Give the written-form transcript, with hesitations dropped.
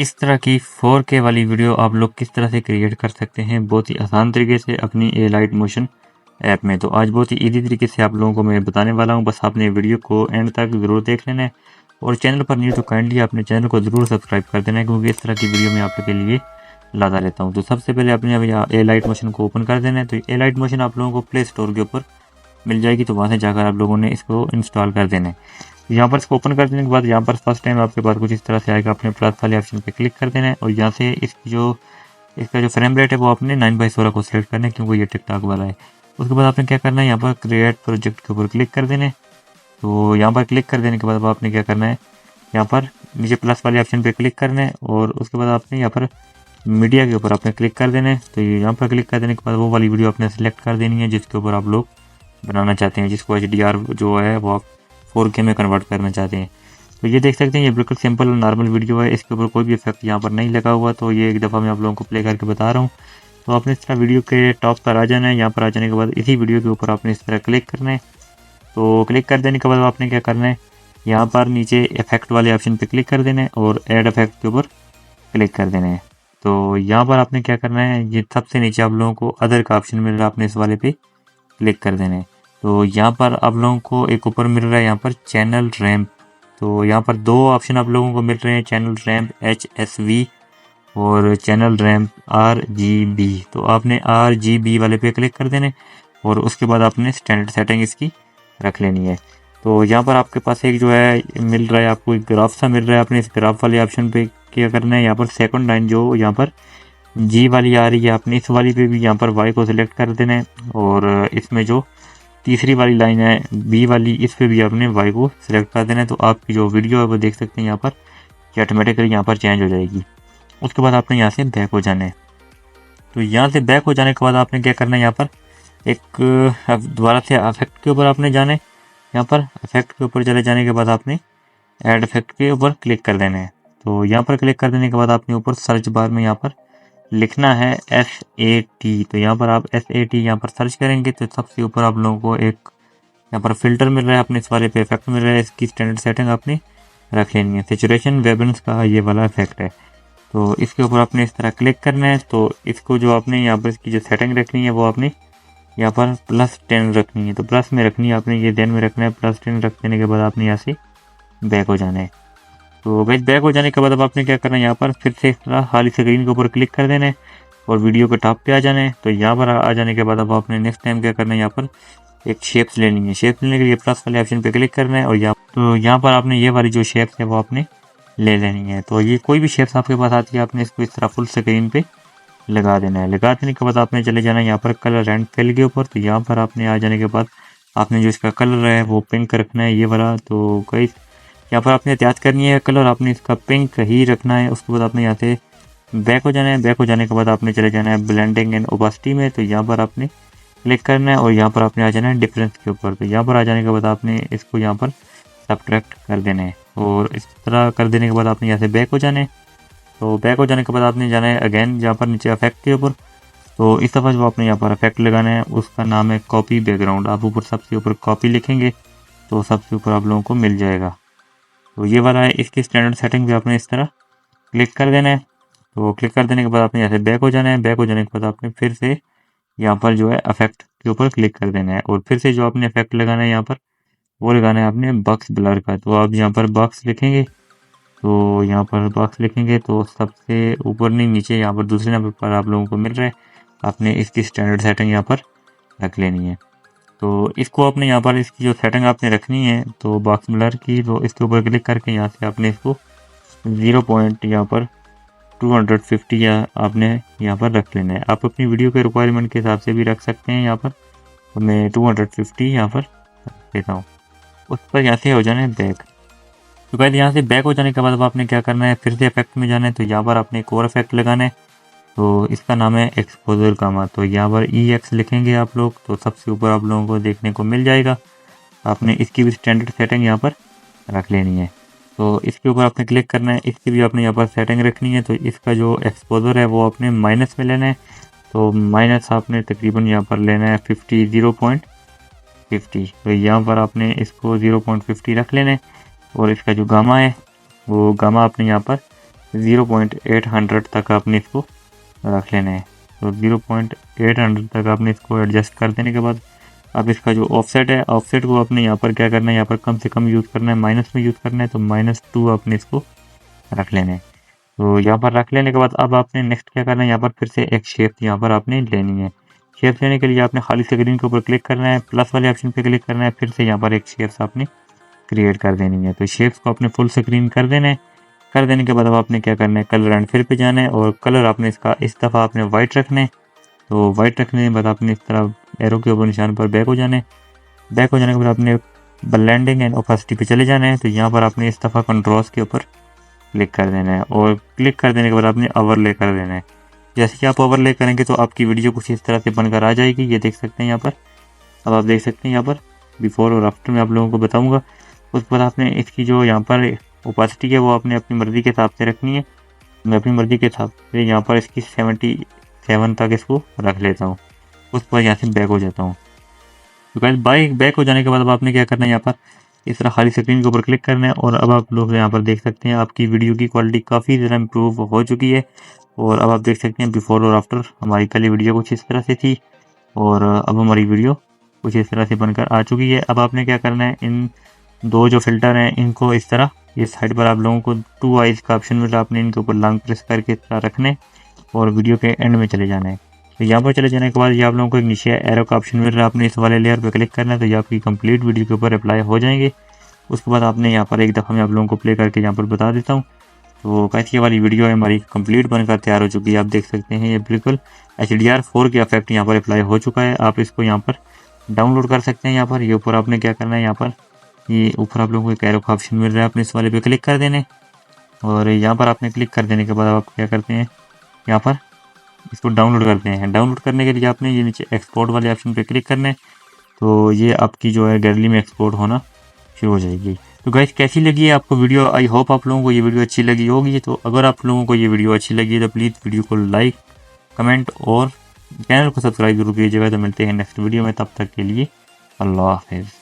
इस तरह की 4K वाली वीडियो आप लोग किस तरह से क्रिएट कर सकते हैं बहुत ही आसान तरीके से अपनी लाइट मोशन ऐप में। तो आज बहुत ही ईजी तरीके से आप लोगों को मैं बताने वाला हूं, बस आपने वीडियो को एंड तक ज़रूर देख लेना है। और चैनल पर न्यू तो काइंडली अपने चैनल को ज़रूर सब्सक्राइब कर देना है, क्योंकि इस तरह की वीडियो मैं आप लोग के लिए लाता रहता हूँ। तो सबसे पहले अपने अब ए लाइट मोशन को ओपन कर देना है। तो ए लाइट मोशन आप लोगों को प्ले स्टोर के ऊपर मिल जाएगी, तो वहाँ से जाकर आप लोगों ने इसको इंस्टॉल कर देना है। यहाँ पर इसको ओपन कर देने के बाद यहाँ पर फर्स्ट टाइम आपके पास कुछ इस तरह से आएगा, अपने प्लस वाले ऑप्शन पे क्लिक कर देना है। और यहाँ से इसका जो फ्रेम रेट है वो आपने 9/16 को सिलेक्ट करना है, क्योंकि ये टिकटॉक वाला है। उसके बाद आपने क्या करना है, यहाँ पर क्रिएट प्रोजेक्ट के ऊपर क्लिक कर देना है। तो यहाँ पर क्लिक कर देने के बाद आपने क्या करना है, यहाँ पर नीचे प्लस वाले ऑप्शन पे क्लिक करना है। और उसके बाद आपने यहाँ पर मीडिया के ऊपर आपने क्लिक कर देना है। तो यहाँ पर क्लिक कर देने के बाद वो वाली वीडियो आपने सेलेक्ट कर देनी है जिसके ऊपर आप लोग बनाना चाहते हैं, जिसको HDR जो है वो आप 4K में कन्वर्ट करना चाहते हैं। तो ये देख सकते हैं, ये बिल्कुल सिंपल और नॉर्मल वीडियो है, इसके ऊपर कोई भी इफेक्ट यहाँ पर नहीं लगा हुआ। तो ये एक दफ़ा मैं आप लोगों को प्ले करके बता रहा हूँ। तो आपने इस तरह वीडियो के टॉप पर आ जाना है। यहाँ पर आ जाने के बाद इसी वीडियो के ऊपर आपने इस तरह क्लिक करना है। तो क्लिक कर देने के बाद आपने क्या करना है, यहाँ पर नीचे इफेक्ट वाले ऑप्शन पर क्लिक कर देना है और ऐड इफेक्ट के ऊपर क्लिक कर देना है। तो यहाँ पर आपने क्या करना है, ये सबसे नीचे आप लोगों को अदर का ऑप्शन मिल रहा है, आपने इस वाले पे क्लिक कर देना है। तो यहाँ पर आप लोगों को एक ऊपर मिल रहा है यहाँ पर चैनल रैम्प। तो यहाँ पर दो ऑप्शन आप लोगों को मिल रहे हैं, चैनल रैम्प HSV और चैनल रैम्प RGB। तो आपने RGB वाले पे क्लिक कर देने और उसके बाद आपने स्टैंडर्ड सेटिंग इसकी रख लेनी है। तो यहाँ पर आपके पास एक जो है मिल रहा है, आपको एक ग्राफ सा मिल रहा है, आपने इस ग्राफ वाले ऑप्शन पे क्या करना है, यहाँ पर सेकंड लाइन जो यहाँ पर G वाली आ रही है, आपने इस वाली पे भी यहाँ पर Y को सिलेक्ट कर देना है। और इसमें जो तीसरी वाली लाइन है B वाली, इस पे भी आपने Y को सिलेक्ट कर देना है। तो आपकी जो वीडियो है वो देख सकते हैं यहाँ पर कि ऑटोमेटिकली यहाँ पर चेंज हो जाएगी। उसके बाद आपने यहाँ से बैक हो जाना है। तो यहाँ से बैक हो जाने के बाद आपने क्या करना है, यहाँ पर एक दोबारा से इफेक्ट के ऊपर आपने जाना है। यहाँ पर इफेक्ट के ऊपर चले जाने के बाद आपने ऐड इफेक्ट के ऊपर क्लिक कर देना है। तो यहाँ पर क्लिक कर देने के बाद आपने ऊपर सर्च बार में यहाँ पर लिखना है SAT। तो यहाँ पर आप SAT यहाँ पर सर्च करेंगे तो सबसे ऊपर आप लोगों को एक यहाँ पर फिल्टर मिल रहा है, अपने इस वाले पे इफेक्ट मिल रहा है, इसकी स्टैंडर्ड सेटिंग आपने रख लेनी है। सेचुरेशन वेबन्स का ये वाला इफेक्ट है। तो इसके ऊपर आपने इस तरह क्लिक करना है। तो इसको जो आपने यहाँ पर इसकी जो सेटिंग रखनी है वो आपने यहाँ पर +10 रखनी है। तो प्लस में रखनी है आपने, ये ध्यान में रखना है। +10 रख देने के बाद आपने यहाँ से बैक हो जाना है। तो गाइस बैक हो जाने के बाद अब आपने क्या करना है, यहाँ पर फिर से इस तरह खाली स्क्रीन के ऊपर क्लिक कर देना है और वीडियो के टॉप पे आ जाना है। तो यहाँ पर आ जाने के बाद अब आपने नेक्स्ट टाइम क्या करना है, यहाँ पर एक शेप्स लेनी है। शेप्स लेने के लिए प्लस वाले ऑप्शन पे क्लिक करना है और यहाँ पर आपने ये वाली जो शेप्स है वो आपने ले लेनी है। तो ये कोई भी शेप्स आपके पास आती है, आपने इसको इस तरह फुल स्क्रीन पे लगा देना है। लगा देने के बाद आपने चले जाना है यहाँ पर कलर एंड फिल के ऊपर। तो यहाँ पर आपने आ जाने के बाद आपने जो इसका कलर है वो पिंक रखना है, ये वाला। तो कई यहाँ पर आपने एहतियात करनी है, कलर आपने इसका पिंक ही रखना है। उसके बाद आपने यहाँ से बैक हो जाना है। बैक हो जाने के बाद आपने चले जाना है ब्लेंडिंग एंड ओपेसिटी में। तो यहाँ पर आपने क्लिक करना है और यहाँ पर आपने आ जाना है डिफरेंस के ऊपर। तो यहाँ पर आ जाने के बाद आपने इसको यहाँ पर सब्ट्रैक्ट कर देना है और इस तरह कर देने के बाद आपने यहाँ से बैक हो जाना है। तो बैक हो जाने के बाद आपने जाना है अगेन यहाँ पर नीचे इफेक्ट के ऊपर। तो इस दफ़ा जो आपने यहाँ पर इफेक्ट लगाना है उसका नाम है कॉपी बैकग्राउंड। आप ऊपर सबसे ऊपर कॉपी लिखेंगे तो सबसे ऊपर आप लोगों को मिल जाएगा। तो ये वाला है, इसकी स्टैंडर्ड सेटिंग भी आपने इस तरह क्लिक कर देना है। तो क्लिक कर देने के बाद आपने यहाँ से बैक हो जाना है। बैक हो जाने के बाद आपने फिर से यहाँ पर जो है इफेक्ट के ऊपर क्लिक कर देना है और फिर से जो आपने इफेक्ट लगाना है यहाँ पर वो लगाना है आपने बॉक्स ब्लर का। तो आप यहाँ पर बॉक्स लिखेंगे, तो यहाँ पर बॉक्स लिखेंगे तो सबसे ऊपर नहीं नीचे यहाँ पर दूसरे नंबर पर आप लोगों को मिल रहा है, आपने इसकी स्टैंडर्ड सेटिंग यहाँ पर रख लेनी है। तो इसको आपने यहाँ पर इसकी जो सेटिंग आपने रखनी है तो बॉक्स ब्लर की, तो इसके ऊपर क्लिक करके यहाँ से आपने इसको 0 पॉइंट यहाँ पर 250 या आपने यहाँ पर रख लेना है। आप अपनी वीडियो के रिक्वायरमेंट के हिसाब से भी रख सकते हैं। यहाँ पर तो मैं 250 यहाँ पर रख देता हूँ। उस पर यहाँ से हो जाना है बैक। तो गाइस यहाँ से बैक हो जाने के बाद अब आपने क्या करना है, फिर से इफेक्ट में जाना है। तो यहाँ पर आपने एक और इफेक्ट लगाना है, तो इसका नाम है एक्सपोजर गामा। तो यहाँ पर EX लिखेंगे आप लोग, तो सबसे ऊपर आप लोगों को देखने को मिल जाएगा। आपने इसकी भी स्टैंडर्ड सेटिंग यहाँ पर रख लेनी है। तो इसके ऊपर आपने क्लिक करना है, इसकी भी आपने यहाँ पर सेटिंग रखनी है। तो इसका जो एक्सपोजर है वो आपने माइनस में लेना है। तो माइनस आपने तकरीबन यहाँ पर लेना है 0.50। तो यहाँ पर आपने इसको 0.50 रख लेना है और इसका जो गामा है वो गामा आपने यहाँ पर 0.800 तक आपने इसको रख लेना है। तो 0.800 तक आपने इसको एडजस्ट कर देने के बाद अब इसका जो ऑफसेट है, ऑफसेट को आपने यहाँ पर क्या करना है, यहाँ पर कम से कम यूज़ करना है, माइनस में यूज़ करना है। तो -2 आपने इसको रख लेना है। तो यहाँ पर रख लेने के बाद अब आपने नेक्स्ट क्या करना है, यहाँ पर फिर से एक शेप यहाँ पर आपने लेनी है। शेप लेने के लिए आपने खाली स्क्रीन के ऊपर क्लिक करना है, प्लस वाले ऑप्शन पे क्लिक करना है, फिर से यहाँ पर एक शेप्स आपने क्रिएट कर देनी है। तो शेप्स को आपने फुल स्क्रीन कर देना है। कर देने के बाद अब आपने क्या करना है, कलर एंड फिल पे जाना है और कलर आपने इसका इस दफ़ा आपने वाइट रखना है। तो वाइट रखने के बाद आपने इस तरह एरो के ऊपर निशान पर बैक हो जाना है। बैक हो जाने के बाद आपने ब्लेंडिंग एंड ओपेसिटी पे चले जाना है। तो यहाँ पर आपने इस दफ़ा कंट्रास्ट के ऊपर क्लिक कर देना है और क्लिक कर देने के बाद आपने ओवरले कर देना है। जैसे कि आप ओवरले करेंगे तो आपकी वीडियो कुछ इस तरह से बनकर आ जाएगी। ये देख सकते हैं यहाँ पर, अब आप देख सकते हैं यहाँ पर बिफोर और आफ्टर में आप लोगों को बताऊँगा। उसके बाद आपने इसकी जो यहाँ पर ओपेसिटी है वो आपने अपनी मर्ज़ी के हिसाब से रखनी है। मैं अपनी मर्ज़ी के हिसाब से यहाँ पर इसकी 77 तक इसको रख लेता हूँ। उसके बाद यहाँ से बैक हो जाता हूँ। तो गाइस बैक हो जाने के बाद अब आपने क्या करना है, यहाँ पर इस तरह खाली स्क्रीन के ऊपर क्लिक करना है और अब आप लोग यहाँ पर देख सकते हैं आपकी वीडियो की क्वालिटी काफ़ी ज़्यादा इम्प्रूव हो चुकी है। और अब आप देख सकते हैं बिफोर और आफ्टर हमारी पहले वीडियो कुछ इस तरह से थी और अब हमारी वीडियो कुछ इस तरह से बनकर आ चुकी है। अब आपने क्या करना है, इन दो जो फिल्टर हैं इनको इस तरह इस साइड पर आप लोगों को 2 आइज़ का ऑप्शन मिल रहा है, आपने इनके ऊपर लॉन्ग प्रेस करके इस तरह रखने और वीडियो के एंड में चले जाना है। तो यहाँ पर चले जाने के बाद ये आप लोगों को एक नीचे एरो का ऑप्शन मिल रहा है, आपने इस वाले लेयर पर क्लिक करना है। तो ये आपकी कंप्लीट वीडियो के ऊपर अप्लाई हो जाएंगे। उसके बाद आपने यहाँ पर एक दफ़ा मैं आप लोगों को प्ले करके यहाँ पर बता देता हूँ। तो कैसी वाली वीडियो है हमारी कंप्लीट बनकर तैयार हो चुकी है। आप देख सकते हैं ये बिल्कुल HDR4 का इफेक्ट यहाँ पर अप्लाई हो चुका है। आप इसको यहाँ पर डाउनलोड कर सकते हैं। यहाँ पर ये ऊपर आपने क्या करना है, यहाँ पर ये ऊपर आप लोगों को एक एरो का ऑप्शन मिल रहा है, आपने इस वाले पे क्लिक कर देने और यहाँ पर आपने क्लिक कर देने के बाद आप क्या करते हैं, यहाँ पर इसको डाउनलोड करते हैं। डाउनलोड करने के लिए आपने ये नीचे एक्सपोर्ट वाले ऑप्शन पे क्लिक करना है। तो ये आपकी जो है गैलरी में एक्सपोर्ट होना शुरू हो जाएगी। तो गाइस कैसी लगी है आपको वीडियो, आई होप आप लोगों को ये वीडियो अच्छी लगी होगी। तो अगर आप लोगों को ये वीडियो अच्छी लगी है तो प्लीज़ वीडियो को लाइक, कमेंट और चैनल को सब्सक्राइब जरूर कीजिएगा। तो मिलते हैं नेक्स्ट वीडियो में, तब तक के लिए अल्लाह हाफिज़।